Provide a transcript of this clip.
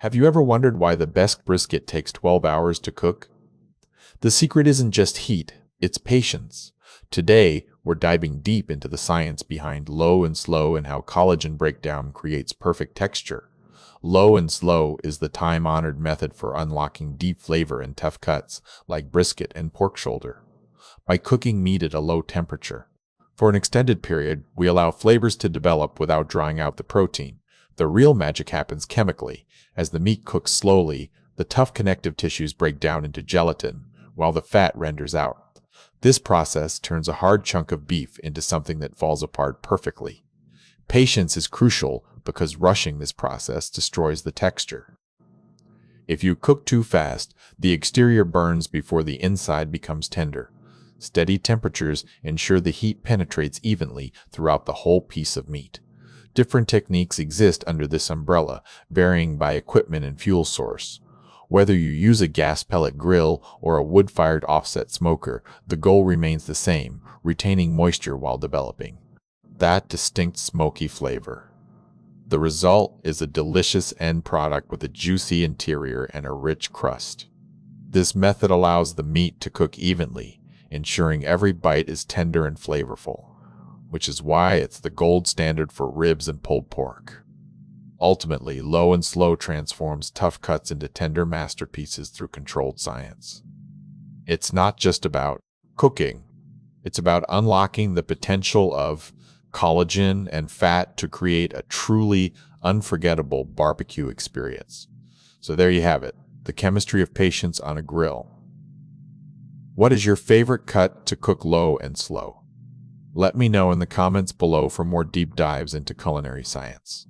Have you ever wondered why the best brisket takes 12 hours to cook? The secret isn't just heat, it's patience. Today, we're diving deep into the science behind low and slow and how collagen breakdown creates perfect texture. Low and slow is the time-honored method for unlocking deep flavor in tough cuts like brisket and pork shoulder. By cooking meat at a low temperature, for an extended period, we allow flavors to develop without drying out the protein. The real magic happens chemically. As the meat cooks slowly, the tough connective tissues break down into gelatin, while the fat renders out. This process turns a hard chunk of beef into something that falls apart perfectly. Patience is crucial because rushing this process destroys the texture. If you cook too fast, the exterior burns before the inside becomes tender. Steady temperatures ensure the heat penetrates evenly throughout the whole piece of meat. Different techniques exist under this umbrella, varying by equipment and fuel source. Whether you use a gas pellet grill or a wood-fired offset smoker, the goal remains the same, retaining moisture while developing that distinct smoky flavor. The result is a delicious end product with a juicy interior and a rich crust. This method allows the meat to cook evenly, ensuring every bite is tender and flavorful, which is why it's the gold standard for ribs and pulled pork. Ultimately, low and slow transforms tough cuts into tender masterpieces through controlled science. It's not just about cooking. It's about unlocking the potential of collagen and fat to create a truly unforgettable barbecue experience. So there you have it, the chemistry of patience on a grill. What is your favorite cut to cook low and slow? Let me know in the comments below for more deep dives into culinary science.